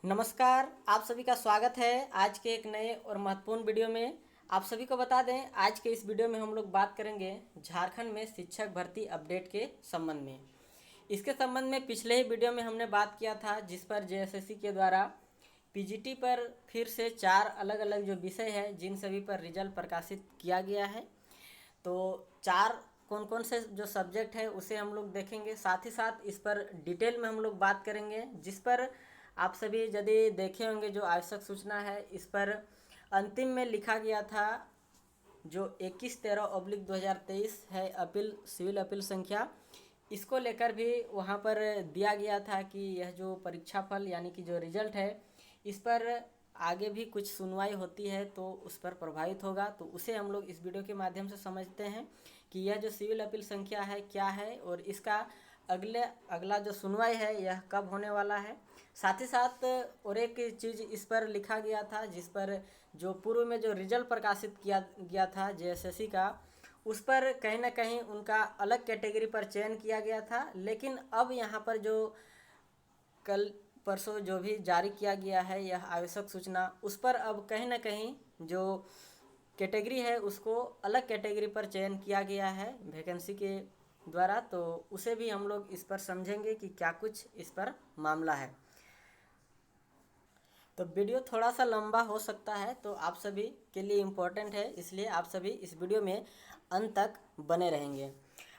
नमस्कार, आप सभी का स्वागत है आज के एक नए और महत्वपूर्ण वीडियो में। आप सभी को बता दें, आज के इस वीडियो में हम लोग बात करेंगे झारखंड में शिक्षक भर्ती अपडेट के संबंध में। इसके संबंध में पिछले ही वीडियो में हमने बात किया था, जिस पर जेएसएससी के द्वारा पीजीटी पर फिर से 4 अलग अलग जो विषय है जिन सभी पर रिजल्ट प्रकाशित किया गया है। तो 4 कौन कौन से जो सब्जेक्ट है उसे हम लोग देखेंगे, साथ ही साथ इस पर डिटेल में हम लोग बात करेंगे, जिस पर आप सभी यदि देखे होंगे जो आवश्यक सूचना है इस पर अंतिम में लिखा गया था जो 21/13/2023 है अपील, सिविल अपील संख्या, इसको लेकर भी वहाँ पर दिया गया था कि यह जो परीक्षा फल यानी कि जो रिजल्ट है इस पर आगे भी कुछ सुनवाई होती है तो उस पर प्रभावित होगा। तो उसे हम लोग इस वीडियो के माध्यम से समझते हैं कि यह जो सिविल अपील संख्या है क्या है और इसका अगला जो सुनवाई है यह कब होने वाला है। साथ ही साथ और एक चीज़ इस पर लिखा गया था, जिस पर जो पूर्व में जो रिजल्ट प्रकाशित किया गया था जेएसएससी का, उस पर कहीं ना कहीं उनका अलग कैटेगरी पर चयन किया गया था। लेकिन अब यहाँ पर जो कल परसों जो भी जारी किया गया है यह आवश्यक सूचना, उस पर अब कहीं ना कहीं जो कैटेगरी है उसको अलग कैटेगरी पर चयन किया गया है वैकेंसी के द्वारा। तो उसे भी हम लोग इस पर समझेंगे कि क्या कुछ इस पर मामला है। तो वीडियो थोड़ा सा लंबा हो सकता है, तो आप सभी के लिए इम्पोर्टेंट है, इसलिए आप सभी इस वीडियो में अंत तक बने रहेंगे।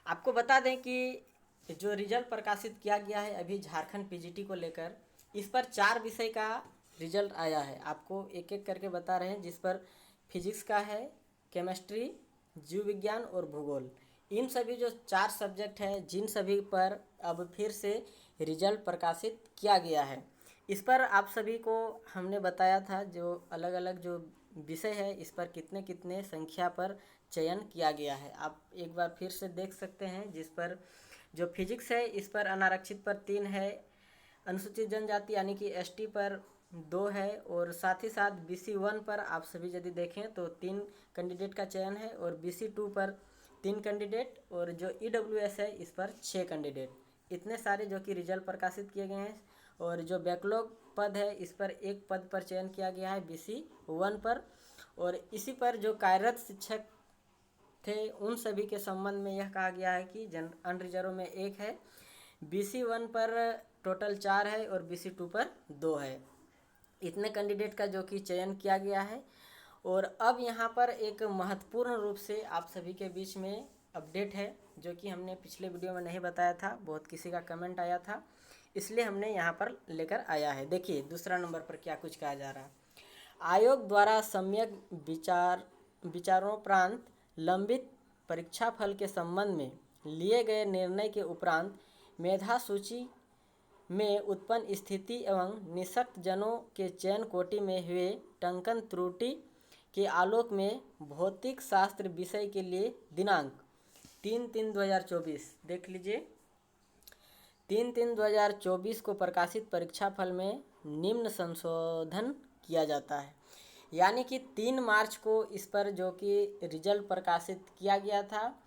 आपको बता दें कि जो रिजल्ट प्रकाशित किया गया है अभी झारखंड पीजीटी को लेकर, इस पर 4 विषय का रिजल्ट आया है। आपको एक एक करके बता रहे हैं, जिस पर फिजिक्स का है, केमिस्ट्री, जीव विज्ञान और भूगोल, इन सभी जो 4 सब्जेक्ट है जिन सभी पर अब फिर से रिजल्ट प्रकाशित किया गया है। इस पर आप सभी को हमने बताया था जो अलग अलग जो विषय है इस पर कितने कितने संख्या पर चयन किया गया है। आप एक बार फिर से देख सकते हैं, जिस पर जो फिजिक्स है इस पर अनारक्षित पर 3 है, अनुसूचित जनजाति यानी कि एसटी पर 2 है, और साथ ही साथ BC1 पर आप सभी यदि देखें तो 3 कैंडिडेट का चयन है, और BC2 पर 3 कैंडिडेट, और जो EWS है इस पर 6 कैंडिडेट। इतने सारे जो कि रिजल्ट प्रकाशित किए गए हैं। और जो बैकलॉग पद है इस पर एक पद पर चयन किया गया है BC1 पर, और इसी पर जो कार्यरत शिक्षक थे उन सभी के संबंध में यह कहा गया है कि अनरिजर्व में 1 है, BC1 पर टोटल 4 है और BC2 पर 2 है। इतने कैंडिडेट का जो कि चयन किया गया है। और अब यहाँ पर एक महत्वपूर्ण रूप से आप सभी के बीच में अपडेट है, जो कि हमने पिछले वीडियो में नहीं बताया था, बहुत किसी का कमेंट आया था, इसलिए हमने यहाँ पर लेकर आया है। देखिए दूसरा नंबर पर क्या कुछ कहा जा रहा है। आयोग द्वारा सम्यक विचारोपरांत लंबित परीक्षा फल के संबंध में लिए गए निर्णय के उपरांत मेधा सूची में उत्पन्न स्थिति एवं निःशक्त जनों के चयन कोटि में हुए टंकन त्रुटि के आलोक में भौतिक शास्त्र विषय के लिए दिनांक 3/3/2024 देख लीजिए, 3/3/2024 को प्रकाशित परीक्षा फल में निम्न संशोधन किया जाता है। यानी कि 3 मार्च को इस पर जो कि रिजल्ट प्रकाशित किया गया था,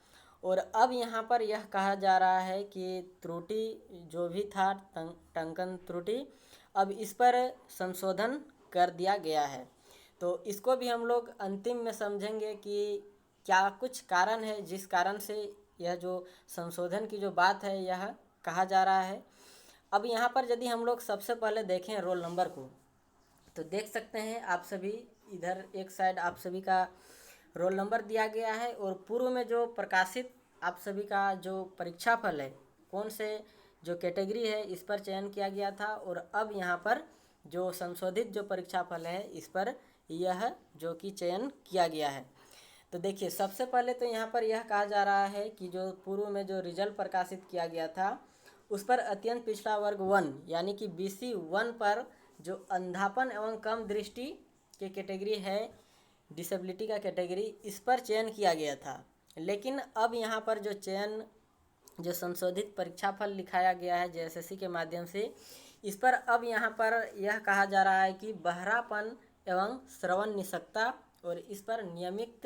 और अब यहाँ पर यह कहा जा रहा है कि त्रुटि जो भी था टंकन त्रुटि, अब इस पर संशोधन कर दिया गया है। तो इसको भी हम लोग अंतिम में समझेंगे कि क्या कुछ कारण है जिस कारण से यह जो संशोधन की जो बात है यह कहा जा रहा है। अब यहाँ पर यदि हम लोग सबसे पहले देखें रोल नंबर को, तो देख सकते हैं आप सभी, इधर एक साइड आप सभी का रोल नंबर दिया गया है, और पूर्व में जो प्रकाशित आप सभी का जो परीक्षा फल है कौन से जो कैटेगरी है इस पर चयन किया गया था, और अब यहाँ पर जो संशोधित जो परीक्षा फल है इस पर यह जो कि चयन किया गया है। तो देखिए सबसे पहले तो यहाँ पर यह कहा जा रहा है कि जो पूर्व में जो रिजल्ट प्रकाशित किया गया था उस पर अत्यंत पिछड़ा वर्ग 1 यानी कि BC1 पर जो अंधापन एवं कम दृष्टि के कैटेगरी है, डिसेबिलिटी का कैटेगरी, इस पर चयन किया गया था। लेकिन अब यहाँ पर जो चयन जो संशोधित परीक्षा फल लिखाया गया है जेएसएससी के माध्यम से, इस पर अब यहाँ पर यह कहा जा रहा है कि बहरापन एवं श्रवण निषकता, और इस पर नियमित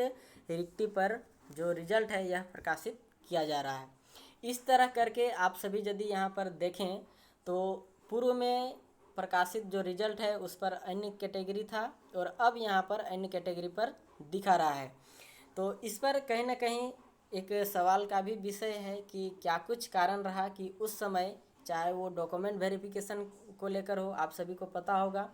रिक्ति पर जो रिजल्ट है यह प्रकाशित किया जा रहा है। इस तरह करके आप सभी यदि यहाँ पर देखें तो पूर्व में प्रकाशित जो रिजल्ट है उस पर अन्य कैटेगरी था और अब यहाँ पर अन्य कैटेगरी पर दिखा रहा है। तो इस पर कहीं ना कहीं एक सवाल का भी विषय है कि क्या कुछ कारण रहा कि उस समय, चाहे वो डॉक्यूमेंट वेरिफिकेशन को लेकर हो, आप सभी को पता होगा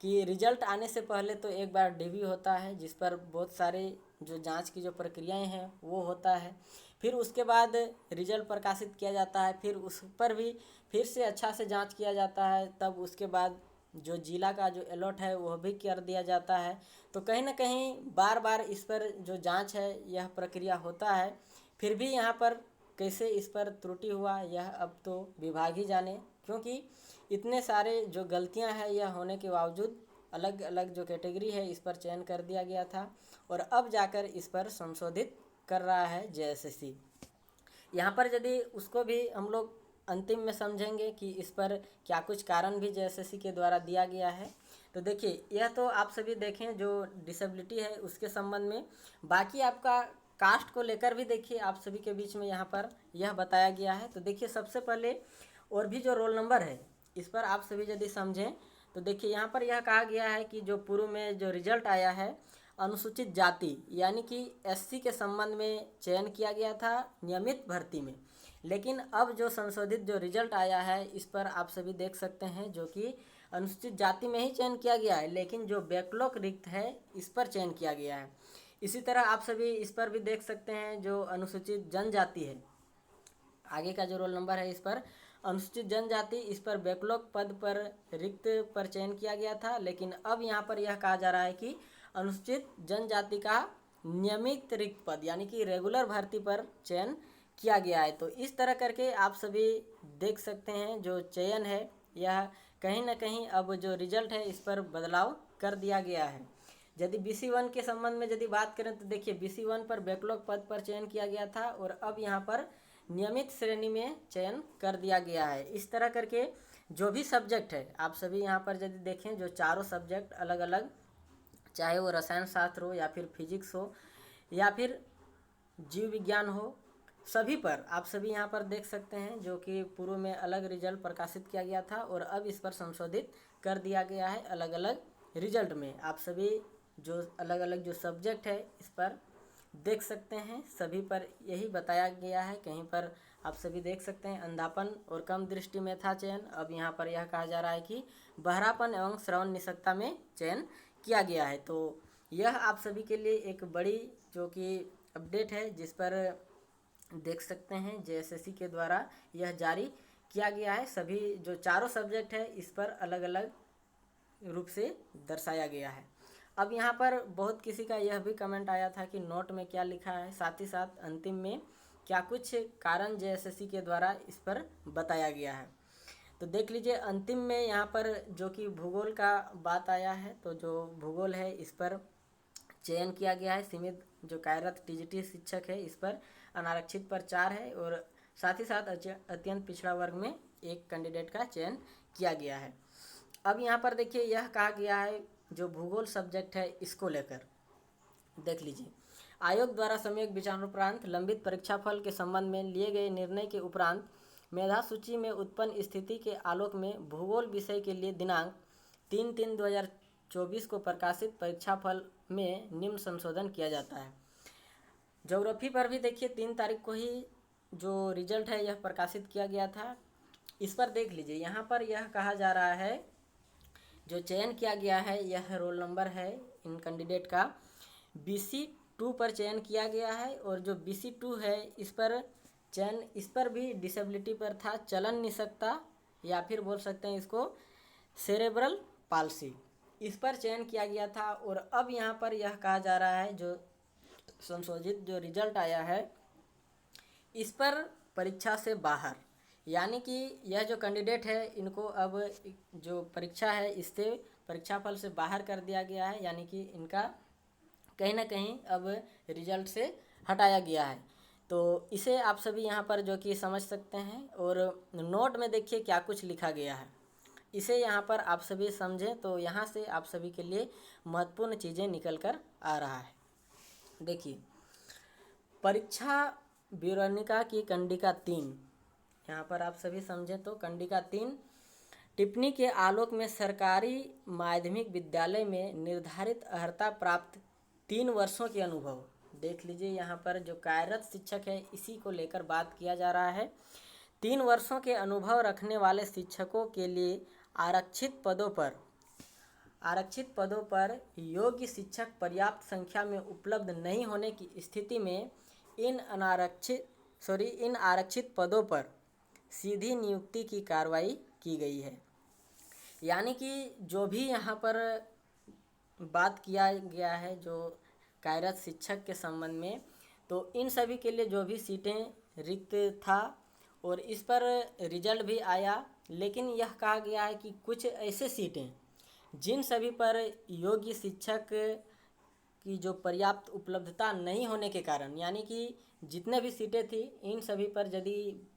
कि रिजल्ट आने से पहले तो एक बार डीवी होता है जिस पर बहुत सारे जो जांच की जो प्रक्रियाएं हैं वो होता है। फिर उसके बाद रिजल्ट प्रकाशित किया जाता है, फिर उस पर भी फिर से अच्छा से जांच किया जाता है, तब उसके बाद जो जिला का जो अलॉट है वह भी कर दिया जाता है। तो कहीं ना कहीं बार बार इस पर जो जांच है यह प्रक्रिया होता है। फिर भी यहाँ पर कैसे इस पर त्रुटि हुआ यह अब तो विभाग ही जाने, क्योंकि इतने सारे जो गलतियां हैं यह होने के बावजूद अलग अलग जो कैटेगरी है इस पर चयन कर दिया गया था और अब जाकर इस पर संशोधित कर रहा है जेएसएससी। यहाँ पर यदि उसको भी हम लोग अंतिम में समझेंगे कि इस पर क्या कुछ कारण भी जेएसएससी के द्वारा दिया गया है। तो देखिए, यह तो आप सभी देखें जो डिसेबिलिटी है उसके संबंध में। बाकी आपका कास्ट को लेकर भी देखिए आप सभी के बीच में यहाँ पर यह बताया गया है। तो देखिए, सबसे पहले और भी जो रोल नंबर है इस पर आप सभी यदि समझें तो देखिए यहाँ पर यह कहा गया है कि जो पूर्व में जो रिजल्ट आया है अनुसूचित जाति यानी कि एससी के संबंध में चयन किया गया था नियमित भर्ती में, लेकिन अब जो संशोधित जो रिजल्ट आया है इस पर आप सभी देख सकते हैं जो कि अनुसूचित जाति में ही चयन किया गया है, लेकिन जो बैकलॉग रिक्त है इस पर चयन किया गया है। इसी तरह आप सभी इस पर भी देख सकते हैं जो अनुसूचित जनजाति है, आगे का जो रोल नंबर है इस पर अनुसूचित जनजाति, इस पर बैकलॉग पद पर रिक्त पर चयन किया गया था, लेकिन अब यहाँ पर यह कहा जा रहा है कि अनुसूचित जनजाति का नियमित रिक्त पद यानी कि रेगुलर भर्ती पर चयन किया गया है। तो इस तरह करके आप सभी देख सकते हैं जो चयन है यह कहीं ना कहीं अब जो रिजल्ट है इस पर बदलाव कर दिया गया है। यदि BC1 के संबंध में यदि बात करें तो देखिए BC1 पर बैकलॉग पद पर चयन किया गया था और अब यहाँ पर नियमित श्रेणी में चयन कर दिया गया है। इस तरह करके जो भी सब्जेक्ट है आप सभी यहाँ पर यदि देखें जो चारों सब्जेक्ट अलग अलग, चाहे वो रसायन शास्त्र हो या फिर फिजिक्स हो या फिर जीव विज्ञान हो, सभी पर आप सभी यहाँ पर देख सकते हैं जो कि पूर्व में अलग रिजल्ट प्रकाशित किया गया था और अब इस पर संशोधित कर दिया गया है अलग अलग रिजल्ट में। आप सभी जो अलग अलग जो सब्जेक्ट है इस पर देख सकते हैं, सभी पर यही बताया गया है। कहीं पर आप सभी देख सकते हैं अंधापन और कम दृष्टि में था चयन, अब यहाँ पर यह कहा जा रहा है कि बहरापन एवं श्रवण निषक्ता में चयन किया गया है। तो यह आप सभी के लिए एक बड़ी जो कि अपडेट है जिस पर देख सकते हैं जेएसएससी के द्वारा यह जारी किया गया है। सभी जो चारों सब्जेक्ट है इस पर अलग अलग रूप से दर्शाया गया है। अब यहाँ पर बहुत किसी का यह भी कमेंट आया था कि नोट में क्या लिखा है, साथ ही साथ अंतिम में क्या कुछ कारण जेएसएससी के द्वारा इस पर बताया गया है। तो देख लीजिए अंतिम में यहाँ पर जो कि भूगोल का बात आया है, तो जो भूगोल है इस पर चयन किया गया है। सीमित जो कार्यरत टीजीटी शिक्षक है इस पर अनारक्षित पर 4 है और साथ ही साथ अत्यंत पिछड़ा वर्ग में एक कैंडिडेट का चयन किया गया है। अब यहाँ पर देखिए यह कहा गया है जो भूगोल सब्जेक्ट है इसको लेकर देख लीजिए, आयोग द्वारा सम्यक विचारोपरांत लंबित परीक्षाफल के संबंध में लिए गए निर्णय के उपरांत मेधा सूची में उत्पन्न स्थिति के आलोक में भूगोल विषय के लिए दिनांक 3/3/2024 को प्रकाशित परीक्षाफल में निम्न संशोधन किया जाता है। ज्योग्राफी पर भी देखिए 3 तारीख को ही जो रिजल्ट है यह प्रकाशित किया गया था। इस पर देख लीजिए यहाँ पर यह कहा जा रहा है जो चयन किया गया है यह रोल नंबर है इन कैंडिडेट का BC2 पर चयन किया गया है और जो BC2 है इस पर चयन इस पर भी डिसेबिलिटी पर था, चलन निषक्ता या फिर बोल सकते हैं इसको सेरेब्रल पाल्सी, इस पर चयन किया गया था। और अब यहाँ पर यह कहा जा रहा है जो संशोधित जो रिजल्ट आया है इस पर परीक्षा से बाहर, यानी कि यह जो कैंडिडेट है इनको अब जो परीक्षा है इससे परीक्षाफल से बाहर कर दिया गया है, यानी कि इनका कहीं ना कहीं अब रिजल्ट से हटाया गया है। तो इसे आप सभी यहाँ पर जो कि समझ सकते हैं और नोट में देखिए क्या कुछ लिखा गया है, इसे यहाँ पर आप सभी समझें तो यहाँ से आप सभी के लिए महत्वपूर्ण चीज़ें निकल कर आ रहा है। देखिए परीक्षा विवरणिका की कंडिका 3, यहाँ पर आप सभी समझें तो कंडिका 3 टिप्पणी के आलोक में सरकारी माध्यमिक विद्यालय में निर्धारित अर्हता प्राप्त 3 वर्षों के अनुभव। देख लीजिए यहाँ पर जो कार्यरत शिक्षक है इसी को लेकर बात किया जा रहा है। 3 वर्षों के अनुभव रखने वाले शिक्षकों के लिए आरक्षित पदों पर योग्य शिक्षक पर्याप्त संख्या में उपलब्ध नहीं होने की स्थिति में इन आरक्षित पदों पर सीधी नियुक्ति की कार्रवाई की गई है। यानी कि जो भी यहाँ पर बात किया गया है जो कार्यरत शिक्षक के संबंध में, तो इन सभी के लिए जो भी सीटें रिक्त था और इस पर रिजल्ट भी आया, लेकिन यह कहा गया है कि कुछ ऐसे सीटें जिन सभी पर योग्य शिक्षक की जो पर्याप्त उपलब्धता नहीं होने के कारण, यानी कि जितने भी सीटें थी इन सभी पर यदि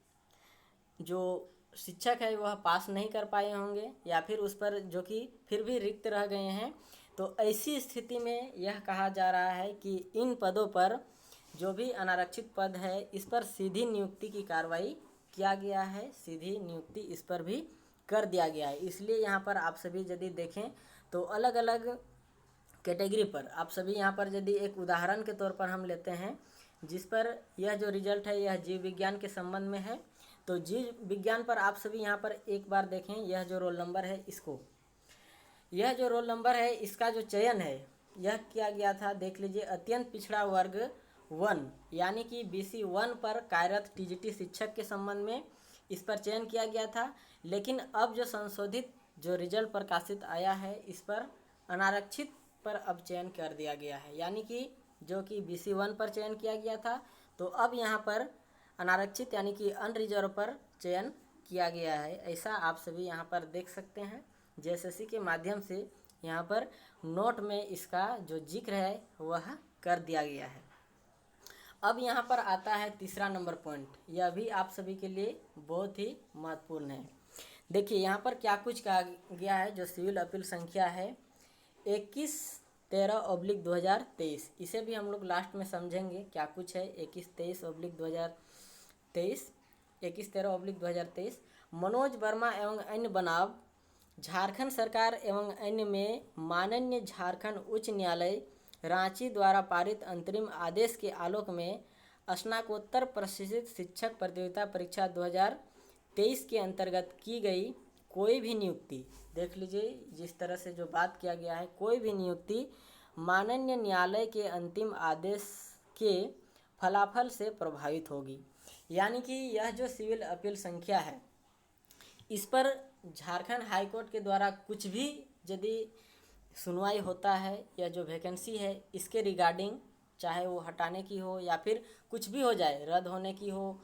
जो शिक्षक है वह पास नहीं कर पाए होंगे या फिर उस पर जो कि फिर भी रिक्त रह गए हैं, तो ऐसी स्थिति में यह कहा जा रहा है कि इन पदों पर जो भी अनारक्षित पद है इस पर सीधी नियुक्ति की कार्रवाई किया गया है, सीधी नियुक्ति इस पर भी कर दिया गया है। इसलिए यहाँ पर आप सभी यदि देखें तो अलग अलग कैटेगरी पर आप सभी यहाँ पर यदि एक उदाहरण के तौर पर हम लेते हैं जिस पर यह जो रिजल्ट है यह जीव विज्ञान के संबंध में है, तो जीव विज्ञान पर आप सभी यहाँ पर एक बार देखें यह जो रोल नंबर है यह जो रोल नंबर है इसका जो चयन है यह किया गया था। देख लीजिए अत्यंत पिछड़ा वर्ग 1 यानी कि BC 1 पर कार्यरत TGT शिक्षक के संबंध में इस पर चयन किया गया था, लेकिन अब जो संशोधित जो रिजल्ट प्रकाशित आया है इस पर अनारक्षित पर अब चयन कर दिया गया है। यानी कि जो कि BC 1 पर चयन किया गया था तो अब यहाँ पर अनारक्षित यानी कि अनरिजर्व पर चयन किया गया है। ऐसा आप सभी यहाँ पर देख सकते हैं। JSSC के माध्यम से यहाँ पर नोट में इसका जो जिक्र है वह कर दिया गया है। अब यहाँ पर आता है तीसरा नंबर पॉइंट, यह भी आप सभी के लिए बहुत ही महत्वपूर्ण है। देखिए यहाँ पर क्या कुछ कहा गया है। जो सिविल अपील संख्या है 2113/2023, इसे भी हम लोग लास्ट में समझेंगे क्या कुछ है। 2113/2023 मनोज वर्मा एवं अन्य बनाम झारखंड सरकार एवं अन्य में माननीय झारखंड उच्च न्यायालय रांची द्वारा पारित अंतरिम आदेश के आलोक में स्नातकोत्तर प्रशिक्षित शिक्षक प्रतियोगिता परीक्षा 2023 के अंतर्गत की गई कोई भी नियुक्ति, देख लीजिए जिस तरह से जो बात किया गया है, कोई भी नियुक्ति माननीय न्यायालय के अंतिम आदेश के फलाफल से प्रभावित होगी। यानी कि यह जो सिविल अपील संख्या है इस पर झारखंड हाई कोर्ट के द्वारा कुछ भी यदि सुनवाई होता है या जो वैकेंसी है इसके रिगार्डिंग, चाहे वो हटाने की हो या फिर कुछ भी हो जाए, रद्द होने की हो,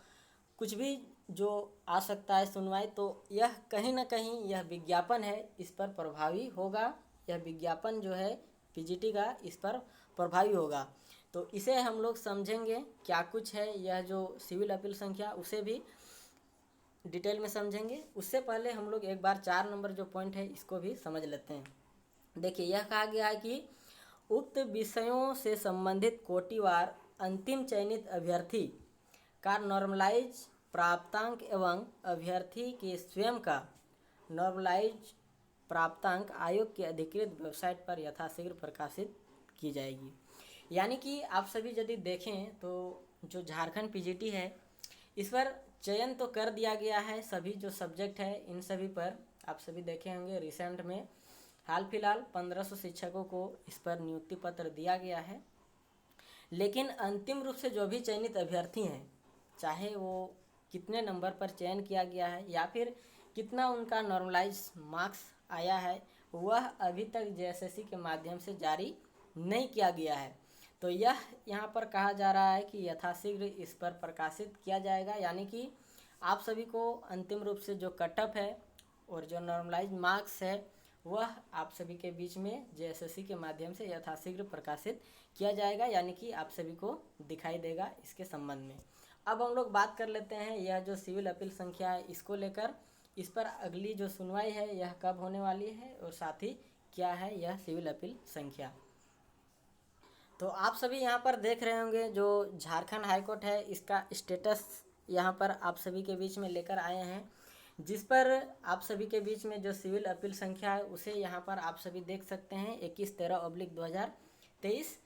कुछ भी जो आ सकता है सुनवाई, तो यह कहीं ना कहीं यह विज्ञापन है इस पर प्रभावी होगा। यह विज्ञापन जो है PGT का इस पर प्रभावी होगा। तो इसे हम लोग समझेंगे क्या कुछ है यह जो सिविल अपील संख्या, उसे भी डिटेल में समझेंगे। उससे पहले हम लोग एक बार 4 नंबर जो पॉइंट है इसको भी समझ लेते हैं। देखिए यह कहा गया है कि उक्त विषयों से संबंधित कोटिवार अंतिम चयनित अभ्यर्थी का नॉर्मलाइज प्राप्तांक एवं अभ्यर्थी के स्वयं का नॉर्मलाइज प्राप्तांक आयोग के अधिकृत वेबसाइट पर यथाशीघ्र प्रकाशित की जाएगी। यानी कि आप सभी यदि देखें तो जो झारखंड PGT है इस पर चयन तो कर दिया गया है, सभी जो सब्जेक्ट है इन सभी पर आप सभी देखे होंगे। रिसेंट में हाल फिलहाल 1500 शिक्षकों को इस पर नियुक्ति पत्र दिया गया है, लेकिन अंतिम रूप से जो भी चयनित अभ्यर्थी हैं, चाहे वो कितने नंबर पर चयन किया गया है या फिर कितना उनका नॉर्मलाइज मार्क्स आया है, वह अभी तक JSSC के माध्यम से जारी नहीं किया गया है। तो यह यहाँ पर कहा जा रहा है कि यथाशीघ्र इस पर प्रकाशित किया जाएगा। यानी कि आप सभी को अंतिम रूप से जो कटअप है और जो नॉर्मलाइज मार्क्स है वह आप सभी के बीच में JSSC के माध्यम से यथाशीघ्र प्रकाशित किया जाएगा, यानी कि आप सभी को दिखाई देगा इसके संबंध में। अब हम लोग बात कर लेते हैं यह जो सिविल अपील संख्या है इसको लेकर, इस पर अगली जो सुनवाई है यह कब होने वाली है और साथ ही क्या है यह सिविल अपील संख्या। तो आप सभी यहाँ पर देख रहे होंगे जो झारखंड हाई कोर्ट है इसका स्टेटस यहाँ पर आप सभी के बीच में लेकर आए हैं। जिस पर आप सभी के बीच में जो सिविल अपील संख्या है उसे यहाँ पर आप सभी देख सकते हैं 21/13/2023।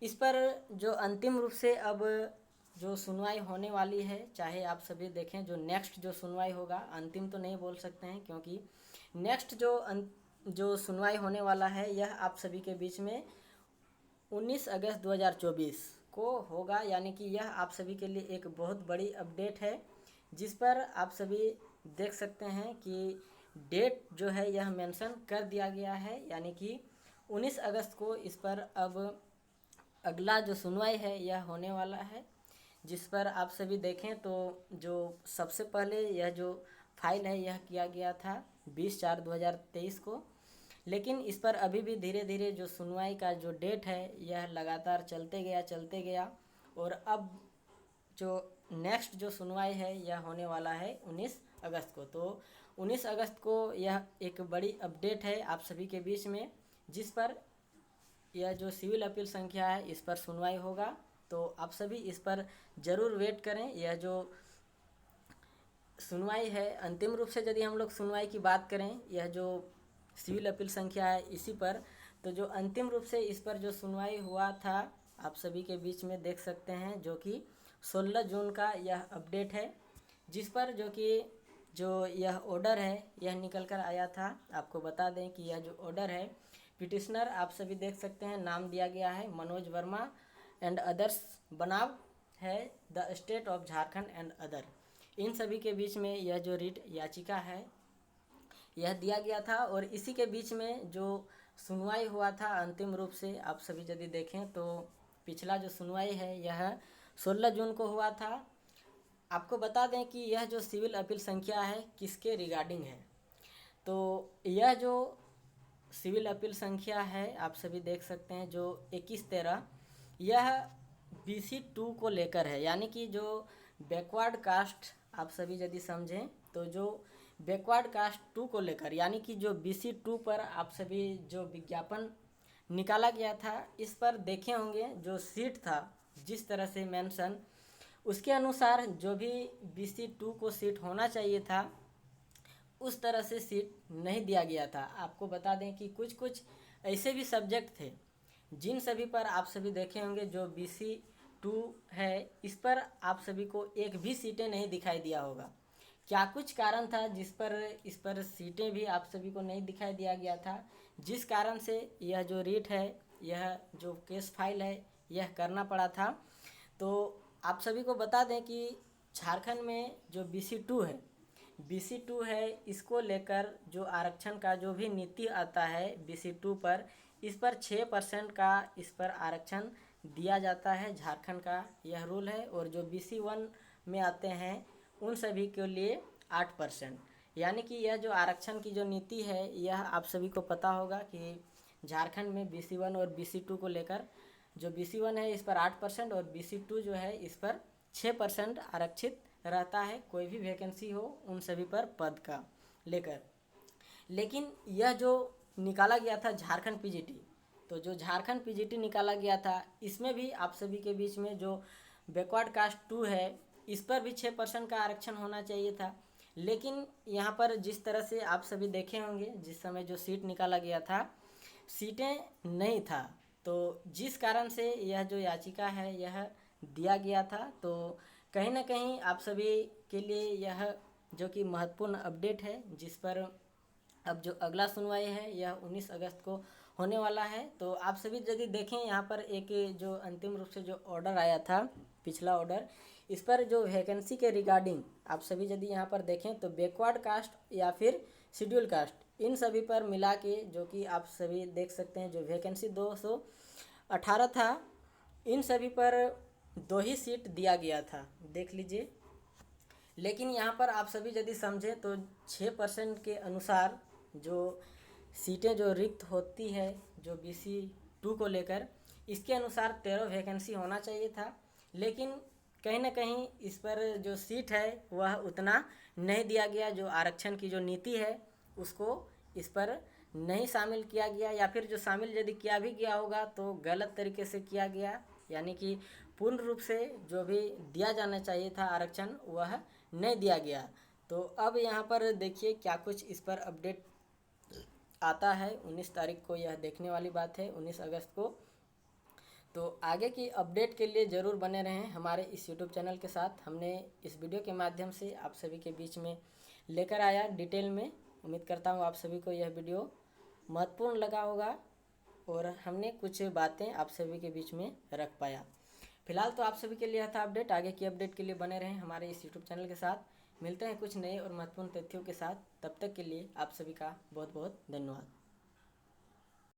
इस पर जो अंतिम रूप से अब जो सुनवाई होने वाली है, चाहे आप सभी देखें जो नेक्स्ट जो सुनवाई होगा, अंतिम तो नहीं बोल सकते हैं क्योंकि नेक्स्ट जो सुनवाई होने वाला है यह आप सभी के बीच में 19 अगस्त 2024 को होगा। यानी कि यह आप सभी के लिए एक बहुत बड़ी अपडेट है, जिस पर आप सभी देख सकते हैं कि डेट जो है यह मेंशन कर दिया गया है। यानी कि 19 अगस्त को इस पर अब अगला जो सुनवाई है यह होने वाला है, जिस पर आप सभी देखें तो जो सबसे पहले यह जो फाइल है यह किया गया था 20/4/2023 को, लेकिन इस पर अभी भी धीरे धीरे जो सुनवाई का जो डेट है यह लगातार चलते गया और अब जो नेक्स्ट जो सुनवाई है यह होने वाला है 19 अगस्त को। तो 19 अगस्त को यह एक बड़ी अपडेट है आप सभी के बीच में, जिस पर यह जो सिविल अपील संख्या है इस पर सुनवाई होगा। तो आप सभी इस पर ज़रूर वेट करें। यह जो सुनवाई है, अंतिम रूप से यदि हम लोग सुनवाई की बात करें, यह जो सिविल अपील संख्या है इसी पर, तो जो अंतिम रूप से इस पर जो सुनवाई हुआ था आप सभी के बीच में देख सकते हैं, जो कि 16 जून का यह अपडेट है, जिस पर जो यह ऑर्डर है यह निकल कर आया था। आपको बता दें कि यह जो ऑर्डर है, पिटिशनर आप सभी देख सकते हैं, नाम दिया गया है मनोज वर्मा एंड अदर्स बनाम है the state of Jharkhand and other. इन सभी के बीच में यह जो रिट याचिका है यह दिया गया था और इसी के बीच में जो सुनवाई हुआ था अंतिम रूप से, आप सभी यदि देखें तो पिछला जो सुनवाई है यह 16 जून को हुआ था। आपको बता दें कि यह जो सिविल अपील संख्या है किसके रिगार्डिंग है। तो यह जो सिविल अपील संख्या है आप सभी देख सकते हैं जो 21/13, यह BC2 को लेकर है। यानी कि जो बैकवर्ड कास्ट आप सभी यदि समझें तो जो बैकवर्ड कास्ट 2 को लेकर, यानी कि जो BC2 पर आप सभी जो विज्ञापन निकाला गया था, इस पर देखे होंगे जो सीट था जिस तरह से मेंशन, उसके अनुसार जो भी BC2 को सीट होना चाहिए था उस तरह से सीट नहीं दिया गया था। आपको बता दें कि कुछ ऐसे भी सब्जेक्ट थे जिन सभी पर आप सभी देखे होंगे जो BC2 है, इस पर आप सभी को एक भी सीटें नहीं दिखाई दिया होगा। क्या कुछ कारण था जिस पर इस पर सीटें भी आप सभी को नहीं दिखाई दिया गया था, जिस कारण से यह जो रीट है, यह जो केस फाइल है यह करना पड़ा था। तो आप सभी को बता दें कि झारखंड में जो BC2 है, इसको लेकर जो आरक्षण का जो भी नीति आता है BC2 पर, इस पर 6% का इस पर आरक्षण दिया जाता है। झारखंड का यह रूल है। और जो BC1 में आते हैं उन सभी के लिए 8%। यानी कि यह जो आरक्षण की जो नीति है यह आप सभी को पता होगा कि झारखंड में BC1 और BC2 को लेकर, जो BC1 है इस पर 8% और BC2 जो है इस पर 6% आरक्षित रहता है, कोई भी वैकेंसी हो उन सभी पर पद का लेकर। लेकिन यह जो निकाला गया था झारखंड PGT, तो जो झारखंड PGT निकाला गया था इसमें भी आप सभी के बीच में जो बैकवर्ड कास्ट 2 है इस पर भी 6% का आरक्षण होना चाहिए था। लेकिन यहाँ पर जिस तरह से आप सभी देखे होंगे, जिस समय जो सीट निकाला गया था सीटें नहीं था, तो जिस कारण से यह जो याचिका है यह दिया गया था। तो कहीं ना कहीं आप सभी के लिए यह जो कि महत्वपूर्ण अपडेट है, जिस पर अब जो अगला सुनवाई है यह 19 अगस्त को होने वाला है। तो आप सभी यदि देखें यहाँ पर एक जो अंतिम रूप से जो ऑर्डर आया था, पिछला ऑर्डर, इस पर जो वैकेंसी के रिगार्डिंग आप सभी यदि यहाँ पर देखें तो बैकवर्ड कास्ट या फिर शेड्यूल कास्ट, इन सभी पर मिला के जो कि आप सभी देख सकते हैं जो वैकेंसी 218 था, इन सभी पर 2 ही सीट दिया गया था, देख लीजिए। लेकिन यहाँ पर आप सभी यदि समझें तो 6% के अनुसार जो सीटें जो रिक्त होती है जो BC2 को लेकर, इसके अनुसार 13 वैकेंसी होना चाहिए था। लेकिन कहीं ना कहीं इस पर जो सीट है वह उतना नहीं दिया गया, जो आरक्षण की जो नीति है उसको इस पर नहीं शामिल किया गया, या फिर जो शामिल यदि किया भी गया होगा तो गलत तरीके से किया गया। यानी कि पूर्ण रूप से जो भी दिया जाना चाहिए था आरक्षण वह नहीं दिया गया। तो अब यहाँ पर देखिए क्या कुछ इस पर अपडेट आता है। 19 तारीख को यह देखने वाली बात है, 19 अगस्त को। तो आगे की अपडेट के लिए ज़रूर बने रहें हमारे इस यूट्यूब चैनल के साथ। हमने इस वीडियो के माध्यम से आप सभी के बीच में लेकर आया डिटेल में। उम्मीद करता हूँ आप सभी को यह वीडियो महत्वपूर्ण लगा होगा और हमने कुछ बातें आप सभी के बीच में रख पाया। फिलहाल तो आप सभी के लिए था अपडेट। आगे की अपडेट के लिए बने रहें हमारे इस यूट्यूब चैनल के साथ। मिलते हैं कुछ नए और महत्वपूर्ण तथ्यों के साथ। तब तक के लिए आप सभी का बहुत बहुत धन्यवाद।